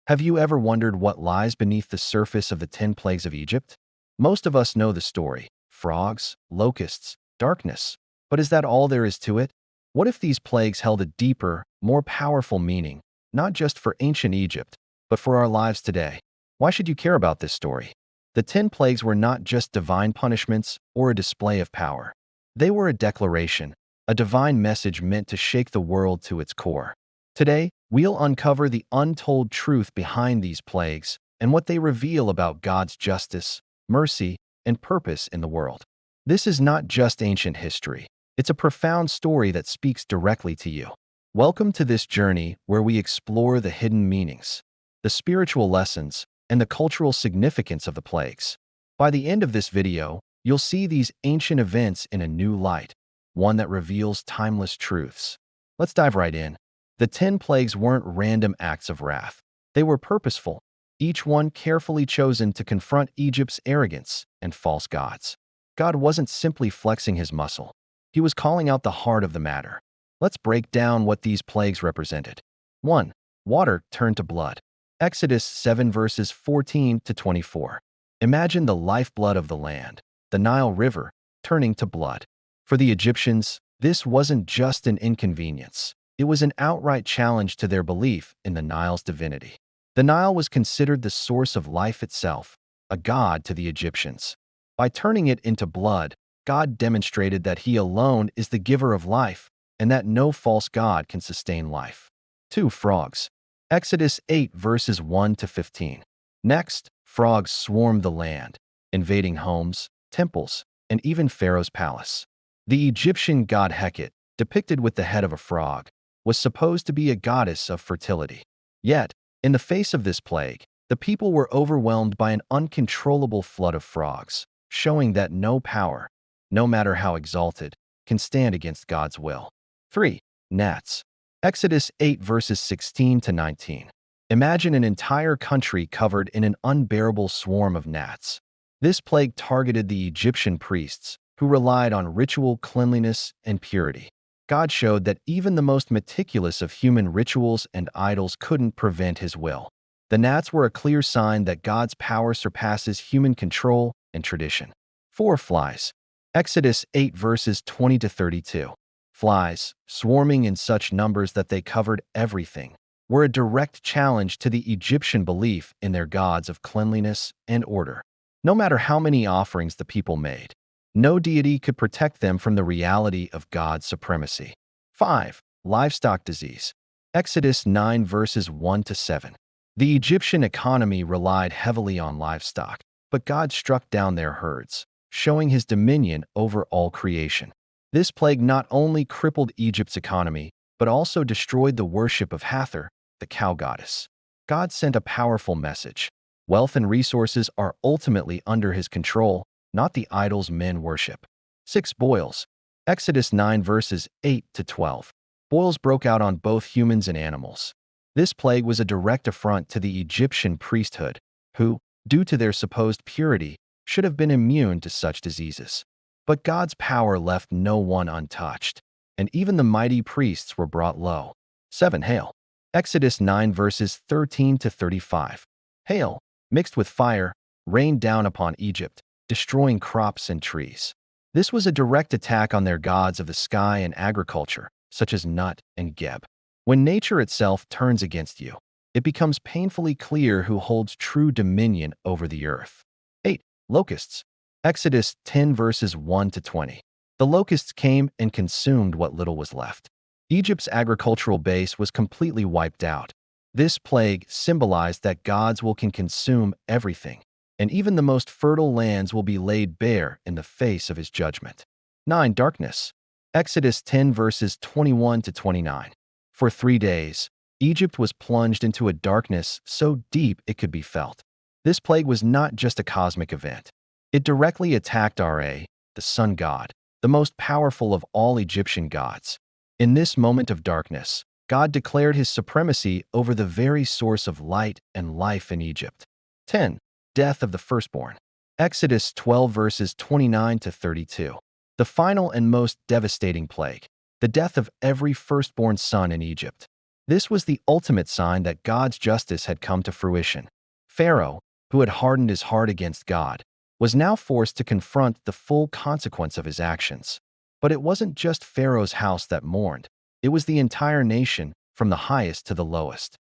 Have you ever wondered what lies beneath the surface of the 10 plagues of Egypt? Most of us know the story: frogs, locusts, darkness. But is that all there is to it? What if these plagues held a deeper, more powerful meaning, not just for ancient Egypt, but for our lives today? Why should you care about this story? The 10 plagues were not just divine punishments or a display of power. They were a declaration, a divine message meant to shake the world to its core. Today, we'll uncover the untold truth behind these plagues and what they reveal about God's justice, mercy, and purpose in the world. This is not just ancient history. It's a profound story that speaks directly to you. Welcome to this journey where we explore the hidden meanings, the spiritual lessons, and the cultural significance of the plagues. By the end of this video, you'll see these ancient events in a new light, one that reveals timeless truths. Let's dive right in. The 10 plagues weren't random acts of wrath. They were purposeful, each one carefully chosen to confront Egypt's arrogance and false gods. God wasn't simply flexing his muscle. He was calling out the heart of the matter. Let's break down what these plagues represented. 1. Water turned to blood. Exodus 7 verses 14 to 24. Imagine the lifeblood of the land, the Nile River, turning to blood. For the Egyptians, this wasn't just an inconvenience. It was an outright challenge to their belief in the Nile's divinity. The Nile was considered the source of life itself, a god to the Egyptians. By turning it into blood, God demonstrated that he alone is the giver of life and that no false god can sustain life. 2. Frogs. Exodus 8 verses 1 to 15. Next, frogs swarmed the land, invading homes, temples, and even Pharaoh's palace. The Egyptian god Hecate, depicted with the head of a frog, was supposed to be a goddess of fertility. Yet, in the face of this plague, the people were overwhelmed by an uncontrollable flood of frogs, showing that no power, no matter how exalted, can stand against God's will. 3. Gnats. Exodus 8 verses 16 to 19. Imagine an entire country covered in an unbearable swarm of gnats. This plague targeted the Egyptian priests, who relied on ritual cleanliness and purity. God showed that even the most meticulous of human rituals and idols couldn't prevent his will. The gnats were a clear sign that God's power surpasses human control and tradition. 4. Flies. Exodus 8 verses 20 to 32. Flies, swarming in such numbers that they covered everything, were a direct challenge to the Egyptian belief in their gods of cleanliness and order. No matter how many offerings the people made, no deity could protect them from the reality of God's supremacy. 5. Livestock disease. Exodus 9 verses 1 to 7. The Egyptian economy relied heavily on livestock, but God struck down their herds, showing his dominion over all creation. This plague not only crippled Egypt's economy, but also destroyed the worship of Hathor, the cow goddess. God sent a powerful message. Wealth and resources are ultimately under his control, not the idols men worship. 6. Boils. Exodus 9 verses 8 to 12. Boils broke out on both humans and animals. This plague was a direct affront to the Egyptian priesthood, who, due to their supposed purity, should have been immune to such diseases. But God's power left no one untouched, and even the mighty priests were brought low. 7. Hail. Exodus 9 verses 13 to 35. Hail, mixed with fire, rained down upon Egypt, destroying crops and trees. This was a direct attack on their gods of the sky and agriculture, such as Nut and Geb. When nature itself turns against you, it becomes painfully clear who holds true dominion over the earth. 8. Locusts. Exodus 10 verses 1 to 20. The locusts came and consumed what little was left. Egypt's agricultural base was completely wiped out. This plague symbolized that God's will can consume everything, and even the most fertile lands will be laid bare in the face of his judgment. 9. Darkness. Exodus 10 verses 21 to 29. For 3 days, Egypt was plunged into a darkness so deep it could be felt. This plague was not just a cosmic event. It directly attacked Ra, the sun god, the most powerful of all Egyptian gods. In this moment of darkness, God declared his supremacy over the very source of light and life in Egypt. 10. Death of the firstborn. Exodus 12 verses 29 to 32. The final and most devastating plague, the death of every firstborn son in Egypt. This was the ultimate sign that God's justice had come to fruition. Pharaoh, who had hardened his heart against God, was now forced to confront the full consequence of his actions. But it wasn't just Pharaoh's house that mourned. It was the entire nation, from the highest to the lowest.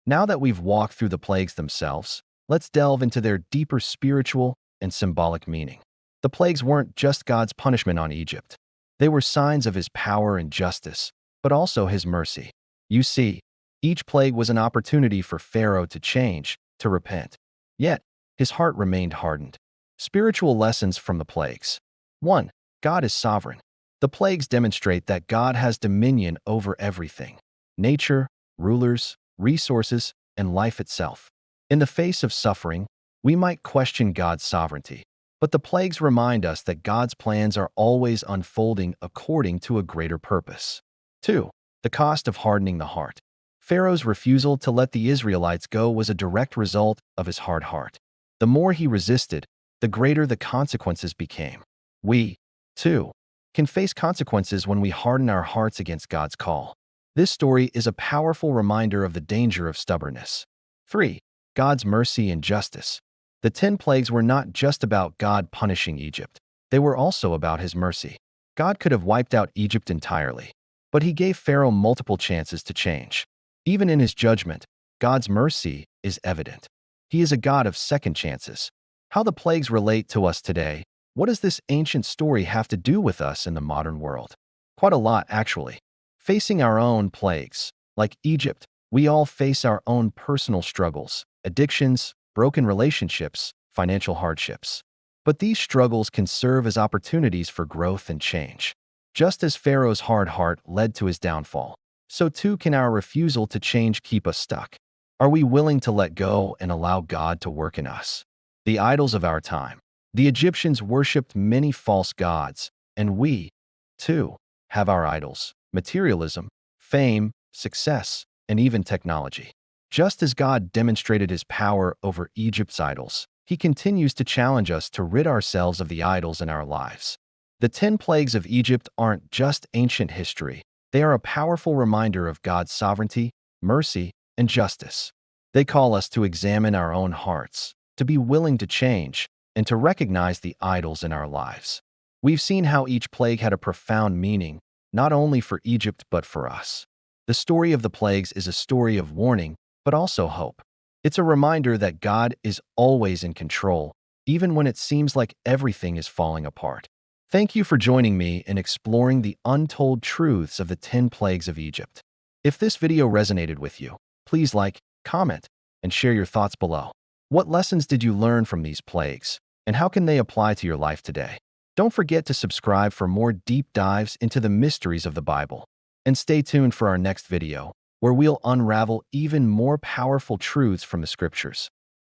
Now that we've walked through the plagues themselves, let's delve into their deeper spiritual and symbolic meaning. The plagues weren't just God's punishment on Egypt. They were signs of his power and justice, but also his mercy. You see, each plague was an opportunity for Pharaoh to change, to repent. Yet, his heart remained hardened. Spiritual lessons from the plagues. 1. God is sovereign. The plagues demonstrate that God has dominion over everything: nature, rulers, resources, and life itself. In the face of suffering, we might question God's sovereignty, but the plagues remind us that God's plans are always unfolding according to a greater purpose. 2. The cost of hardening the heart. Pharaoh's refusal to let the Israelites go was a direct result of his hard heart. The more he resisted, the greater the consequences became. We, too, can face consequences when we harden our hearts against God's call. This story is a powerful reminder of the danger of stubbornness. 3. God's mercy and justice. The 10 plagues were not just about God punishing Egypt. They were also about his mercy. God could have wiped out Egypt entirely, but he gave Pharaoh multiple chances to change. Even in his judgment, God's mercy is evident. He is a God of second chances. How the plagues relate to us today. What does this ancient story have to do with us in the modern world? Quite a lot, actually. Facing our own plagues. Like Egypt, we all face our own personal struggles, addictions, broken relationships, financial hardships. But these struggles can serve as opportunities for growth and change. Just as Pharaoh's hard heart led to his downfall, so too can our refusal to change keep us stuck. Are we willing to let go and allow God to work in us? The idols of our time. The Egyptians worshipped many false gods, and we, too, have our idols: materialism, fame, success, and even technology. Just as God demonstrated his power over Egypt's idols, he continues to challenge us to rid ourselves of the idols in our lives. The 10 plagues of Egypt aren't just ancient history. They are a powerful reminder of God's sovereignty, mercy, and justice. They call us to examine our own hearts, to be willing to change, and to recognize the idols in our lives. We've seen how each plague had a profound meaning, not only for Egypt but for us. The story of the plagues is a story of warning, but also hope. It's a reminder that God is always in control, even when it seems like everything is falling apart. Thank you for joining me in exploring the untold truths of the 10 plagues of Egypt. If this video resonated with you, please like, comment, and share your thoughts below. What lessons did you learn from these plagues, and how can they apply to your life today? Don't forget to subscribe for more deep dives into the mysteries of the Bible. And stay tuned for our next video, where we'll unravel even more powerful truths from the scriptures.